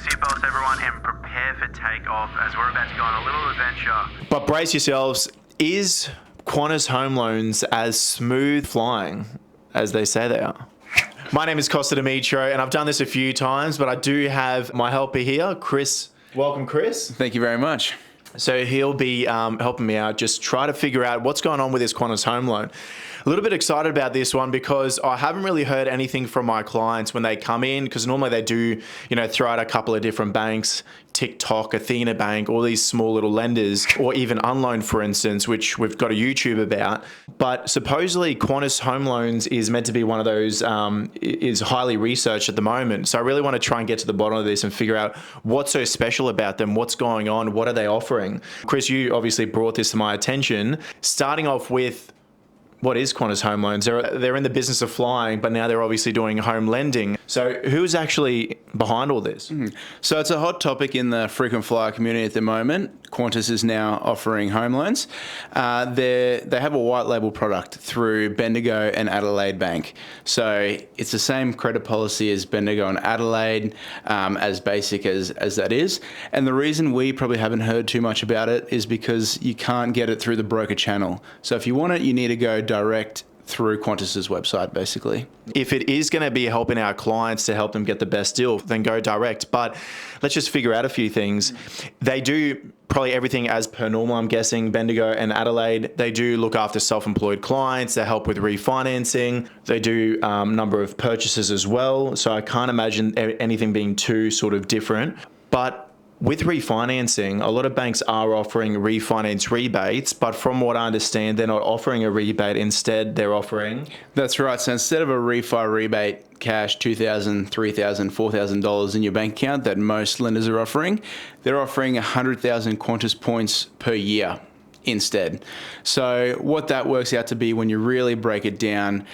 seatbelts, everyone, and prepare for takeoff as we're about to go on a little adventure. But brace yourselves, is Qantas Home Loans as smooth flying as they say they are? My name is Costa Dimitro, and I've done this a few times, but I do have my helper here, Chris. Welcome, Chris. Thank you very much. So he'll be helping me out, just try to figure out what's going on with this Qantas home loan. A little bit excited about this one because I haven't really heard anything from my clients when they come in, because normally they do, throw out a couple of different banks, TikTok, Athena Bank, all these small little lenders, or even Unloan, for instance, which we've got a YouTube about. But supposedly Qantas Home Loans is meant to be one of those, is highly researched at the moment. So I really want to try and get to the bottom of this and figure out what's so special about them, what's going on, what are they offering. Chris, you obviously brought this to my attention. Starting off with, what is Qantas Home Loans? They're in the business of flying, but now they're obviously doing home lending. So who's actually behind all this? So it's a hot topic in the frequent flyer community at the moment. Qantas is now offering home loans. They have a white label product through Bendigo and Adelaide Bank. So it's the same credit policy as Bendigo and Adelaide, as basic as that is. And the reason we probably haven't heard too much about it is because you can't get it through the broker channel. So if you want it, you need to go direct through Qantas's website, basically. If it is going to be helping our clients to help them get the best deal, then go direct. But let's just figure out a few things. They do probably everything as per normal, I'm guessing. Bendigo and Adelaide, they do look after self-employed clients. They help with refinancing. They do a number of purchases as well. So I can't imagine anything being too sort of different. But with refinancing, a lot of banks are offering refinance rebates, but from what I understand, they're not offering a rebate. Instead, they're offering... That's right. So instead of a refi rebate, cash $2,000, $3,000, $4,000 in your bank account that most lenders are offering, they're offering 100,000 Qantas points per year instead. So what that works out to be when you really break it down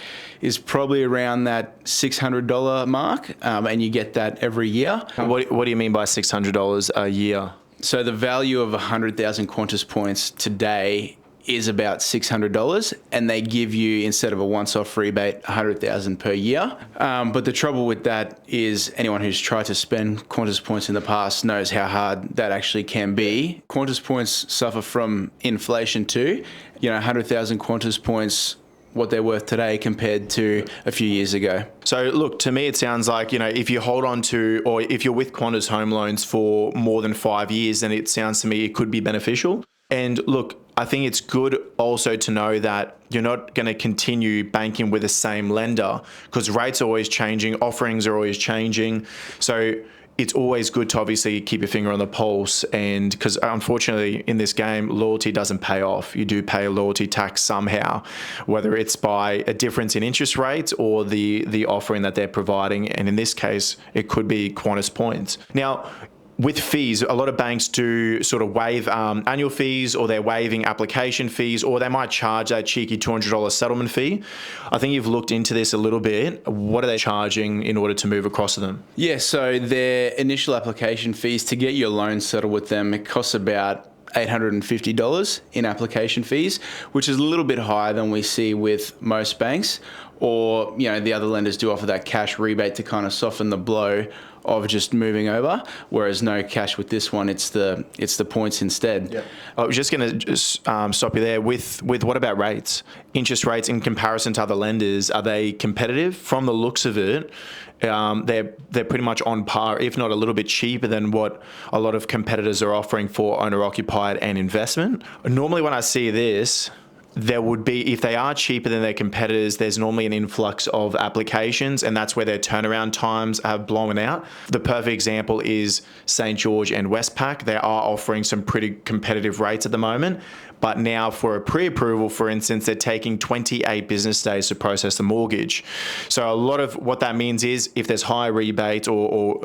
is probably around that $600 mark, and you get that every year. What do you mean by $600 a year? So the value of 100,000 Qantas points today is about $600, and they give you, instead of a once-off rebate, 100,000 per year. But the trouble with that is anyone who's tried to spend Qantas points in the past knows how hard that actually can be. Qantas points suffer from inflation too. 100,000 Qantas points, what they're worth today compared to a few years ago. So look, to me, it sounds like, if you hold on to, or if you're with Qantas Home Loans for more than 5 years, then it sounds to me it could be beneficial. And look, I think it's good also to know that you're not going to continue banking with the same lender, because rates are always changing, offerings are always changing. So it's always good to obviously keep your finger on the pulse, and because unfortunately in this game, loyalty doesn't pay off. You do pay a loyalty tax somehow, whether it's by a difference in interest rates or the offering that they're providing. And in this case, it could be Qantas points. Now, with fees, a lot of banks do sort of waive annual fees, or they're waiving application fees, or they might charge that cheeky $200 settlement fee. I think you've looked into this a little bit. What are they charging in order to move across to them? Yeah, so their initial application fees to get your loan settled with them, it costs about $850 in application fees, which is a little bit higher than we see with most banks. Or, the other lenders do offer that cash rebate to kind of soften the blow of just moving over, whereas no cash with this one. It's the points instead. Yep. I was just going to stop you there with what about rates? Interest rates in comparison to other lenders, are they competitive? From the looks of it, they're pretty much on par, if not a little bit cheaper than what a lot of competitors are offering for owner-occupied and investment. Normally when I see this, there would be, if they are cheaper than their competitors, there's normally an influx of applications, and that's where their turnaround times have blown out. The perfect example is St. George and Westpac. They are offering some pretty competitive rates at the moment, but now for a pre-approval, for instance, they're taking 28 business days to process the mortgage. So a lot of what that means is if there's high rebates or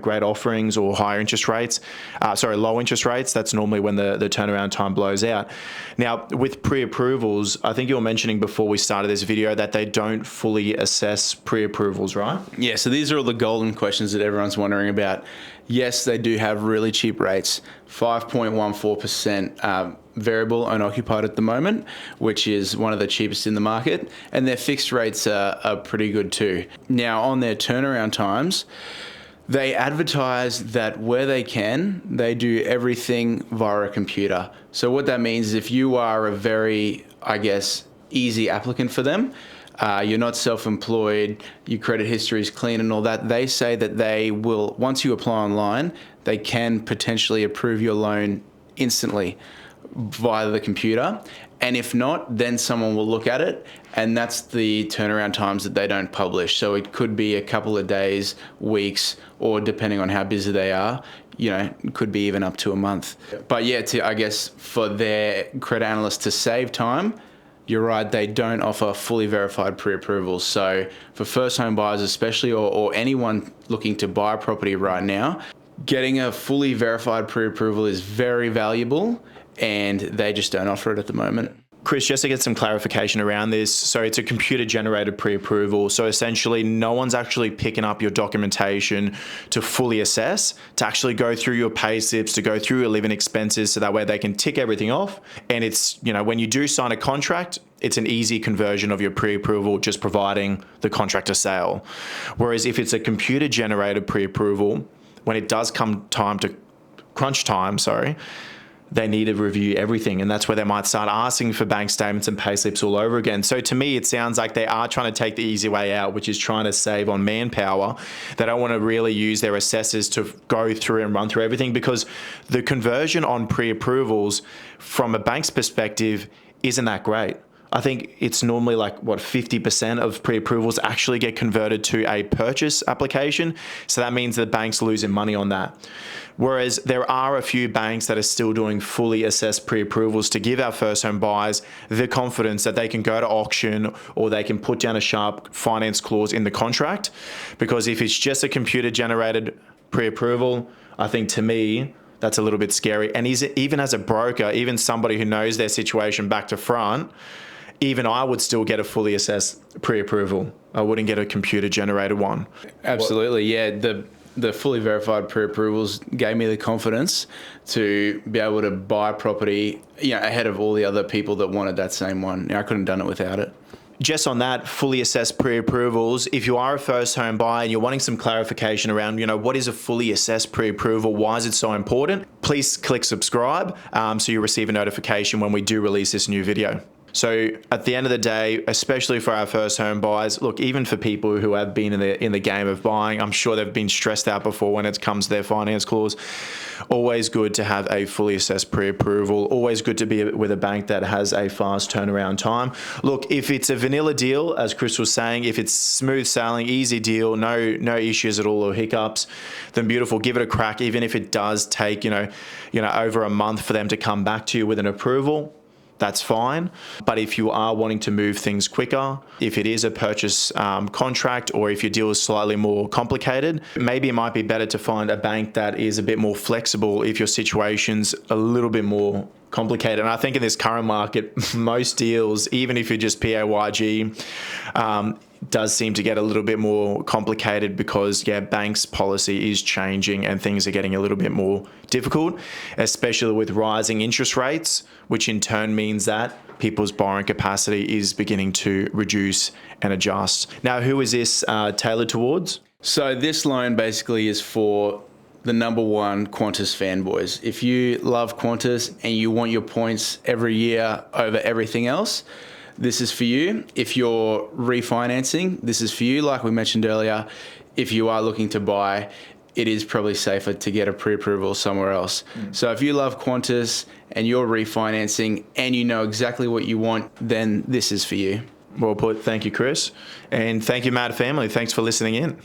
great offerings or higher interest rates, low interest rates, that's normally when the turnaround time blows out. Now with pre-approvals, I think you were mentioning before we started this video that they don't fully assess pre-approvals, right? Yeah, so these are all the golden questions that everyone's wondering about. Yes, they do have really cheap rates, 5.14% variable unoccupied at the moment, which is one of the cheapest in the market, and their fixed rates are pretty good too. Now, on their turnaround times, They advertise that where they can, they do everything via a computer. So what that means is if you are a very, I guess, easy applicant for them, you're not self-employed, your credit history is clean and all that, they say that they will, once you apply online, they can potentially approve your loan instantly via the computer. And if not, then someone will look at it, and that's the turnaround times that they don't publish. So it could be a couple of days, weeks, or depending on how busy they are, it could be even up to a month. But yeah, I guess for their credit analysts to save time, you're right, they don't offer fully verified pre-approvals. So for first home buyers especially, or anyone looking to buy a property right now, getting a fully verified pre-approval is very valuable, and they just don't offer it at the moment. Chris, just to get some clarification around this, so it's a computer-generated pre-approval. So essentially, no one's actually picking up your documentation to fully assess, to actually go through your pay slips, to go through your living expenses, so that way they can tick everything off. And it's, when you do sign a contract, it's an easy conversion of your pre-approval, just providing the contract of sale. Whereas if it's a computer-generated pre-approval, when it does come time to crunch time, they need to review everything, and that's where they might start asking for bank statements and pay slips all over again. So to me, it sounds like they are trying to take the easy way out, which is trying to save on manpower. They don't want to really use their assessors to go through and run through everything, because the conversion on pre-approvals from a bank's perspective isn't that great. I think it's normally 50% of pre-approvals actually get converted to a purchase application. So that means the bank's losing money on that. Whereas there are a few banks that are still doing fully assessed pre-approvals to give our first home buyers the confidence that they can go to auction, or they can put down a sharp finance clause in the contract. Because if it's just a computer generated pre-approval, I think to me, that's a little bit scary. And even as a broker, even somebody who knows their situation back to front, even I would still get a fully assessed pre-approval. I wouldn't get a computer-generated one. Absolutely, yeah. The fully verified pre-approvals gave me the confidence to be able to buy property, ahead of all the other people that wanted that same one. I couldn't have done it without it. Just on that, fully assessed pre-approvals, if you are a first home buyer and you're wanting some clarification around, what is a fully assessed pre-approval, why is it so important, please click subscribe so you receive a notification when we do release this new video. So at the end of the day, especially for our first home buyers, look, even for people who have been in the game of buying, I'm sure they've been stressed out before when it comes to their finance clause. Always good to have a fully assessed pre-approval. Always good to be with a bank that has a fast turnaround time. Look, if it's a vanilla deal, as Chris was saying, if it's smooth sailing, easy deal, no issues at all or hiccups, then beautiful, give it a crack. Even if it does take, over a month for them to come back to you with an approval, that's fine. But if you are wanting to move things quicker, if it is a purchase contract, or if your deal is slightly more complicated, maybe it might be better to find a bank that is a bit more flexible if your situation's a little bit more complicated. And I think in this current market, most deals, even if you're just PAYG, does seem to get a little bit more complicated because, banks' policy is changing and things are getting a little bit more difficult, especially with rising interest rates, which in turn means that people's borrowing capacity is beginning to reduce and adjust. Now, who is this tailored towards? So this loan basically is for the number one Qantas fanboys. If you love Qantas and you want your points every year over everything else, this is for you. If you're refinancing, this is for you. Like we mentioned earlier, if you are looking to buy, it is probably safer to get a pre-approval somewhere else. So if you love Qantas and you're refinancing and you know exactly what you want, then this is for you. Well put. Thank you, Chris. And thank you, Mad Family. Thanks for listening in.